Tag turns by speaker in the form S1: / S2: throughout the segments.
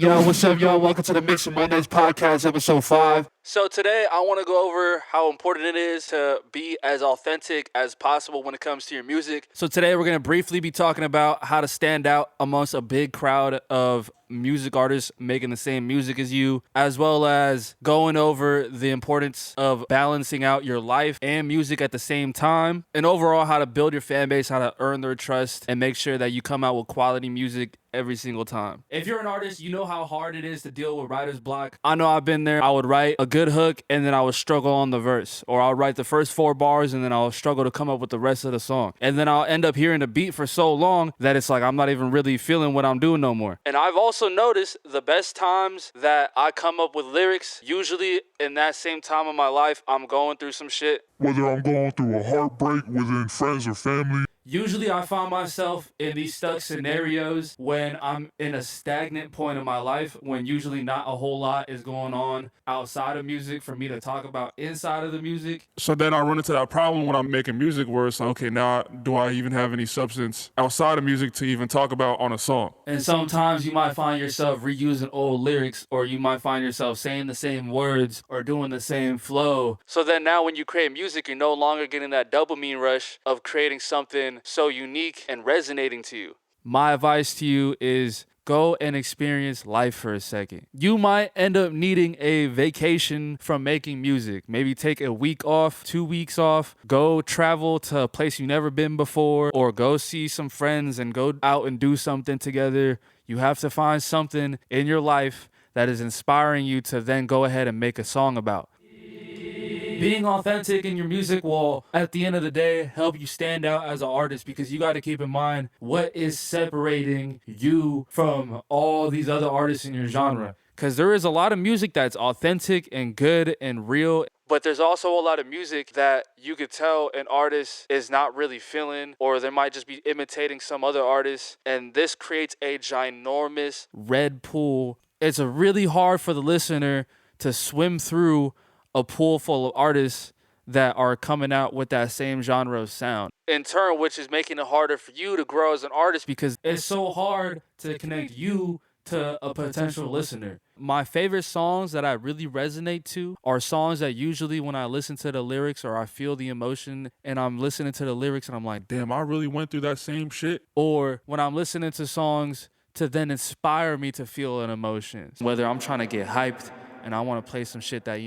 S1: Yo, what's up, y'all? Welcome to the Mixing Mondays podcast, episode 5.
S2: So today I want to go over how important it is to be as authentic as possible when it comes to your music. So today we're going to briefly be talking about how to stand out amongst a big crowd of music artists making the same music as you, as well as going over the importance of balancing out your life and music at the same time, and overall how to build your fan base, how to earn their trust, and make sure that you come out with quality music every single time. If you're an artist, you know how hard it is to deal with writer's block. I know I've been there. I would write a good hook and then I would struggle on the verse, or I'll write the first 4 bars and then I'll struggle to come up with the rest of the song. And then I'll end up hearing the beat for so long that it's like I'm not even really feeling what I'm doing no more. And I've also noticed the best times that I come up with lyrics, usually in that same time of my life, I'm going through some shit.
S3: Whether I'm going through a heartbreak within friends or family.
S2: Usually I find myself in these stuck scenarios when I'm in a stagnant point in my life, when usually not a whole lot is going on outside of music for me to talk about inside of the music.
S3: So then I run into that problem when I'm making music where it's like, okay, now do I even have any substance outside of music to even talk about on a song?
S2: And sometimes you might find yourself reusing old lyrics, or you might find yourself saying the same words or doing the same flow. So then now when you create music, you're no longer getting that dopamine rush of creating something so unique and resonating to you. My advice to you is go and experience life for a second. You might end up needing a vacation from making music. Maybe take a week off, 2 weeks off, go travel to a place you've never been before, or go see some friends and go out and do something together. You have to find something in your life that is inspiring you to then go ahead and make a song about. Being authentic in your music will, at the end of the day, help you stand out as an artist, because you got to keep in mind what is separating you from all these other artists in your genre. Because there is a lot of music that's authentic and good and real, but there's also a lot of music that you could tell an artist is not really feeling, or they might just be imitating some other artist, and this creates a ginormous red pool. It's really hard for the listener to swim through a pool full of artists that are coming out with that same genre of sound. In turn, which is making it harder for you to grow as an artist, because it's so hard to connect you to a potential listener. My favorite songs that I really resonate to are songs that usually when I listen to the lyrics, or I feel the emotion and I'm listening to the lyrics and I'm like,
S3: Damn, I really went through that same shit.
S2: or when I'm listening to songs to then inspire me to feel an emotion. Whether I'm trying to get hyped and I want to play some shit that,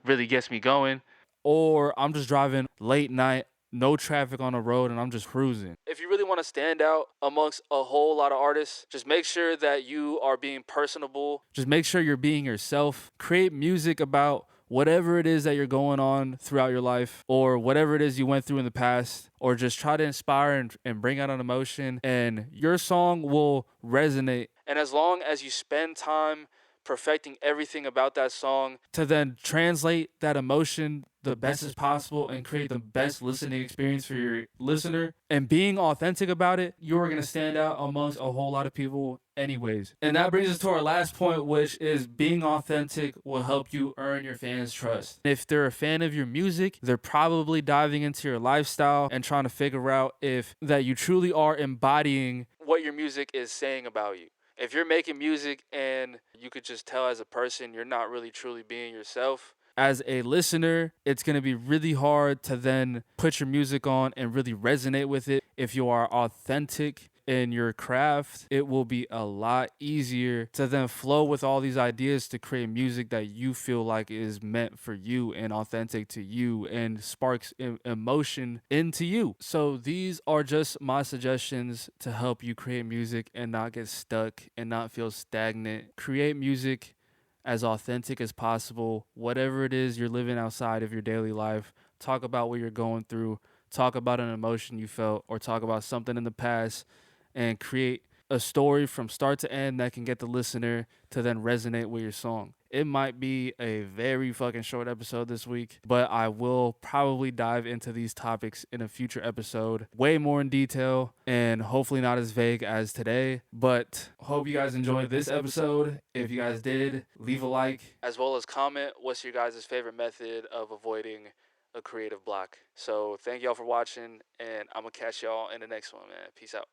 S2: really gets me going, or I'm just driving late night, no traffic on the road, and I'm just cruising. If you really want to stand out amongst a whole lot of artists, just make sure that you are being personable. Just make sure you're being yourself. Create music about whatever it is that you're going on throughout your life, or whatever it is you went through in the past, or just try to inspire and bring out an emotion, and your song will resonate. And as long as you spend time perfecting everything about that song to then translate that emotion the best as possible and create the best listening experience for your listener, and being authentic about it, you're going to stand out amongst a whole lot of people anyways. And that brings us to our last point, which is being authentic will help you earn your fans' trust. If they're a fan of your music, they're probably diving into your lifestyle and trying to figure out if that you truly are embodying what your music is saying about you. If you're making music and you could just tell as a person you're not really truly being yourself, as a listener, it's going to be really hard to then put your music on and really resonate with it. If you are authentic in your craft, it will be a lot easier to then flow with all these ideas to create music that you feel like is meant for you and authentic to you and sparks emotion into you. So these are just my suggestions to help you create music and not get stuck and not feel stagnant. Create music as authentic as possible. Whatever it is you're living outside of your daily life, talk about what you're going through, talk about an emotion you felt, or talk about something in the past, and create a story from start to end that can get the listener to then resonate with your song. It might be a very fucking short episode this week, but I will probably dive into these topics in a future episode way more in detail and hopefully not as vague as today. But hope you guys enjoyed this episode. If you guys did, leave a like as well as comment what's your guys' favorite method of avoiding a creative block. So thank y'all for watching, and I'm gonna catch y'all in the next one, man. Peace out.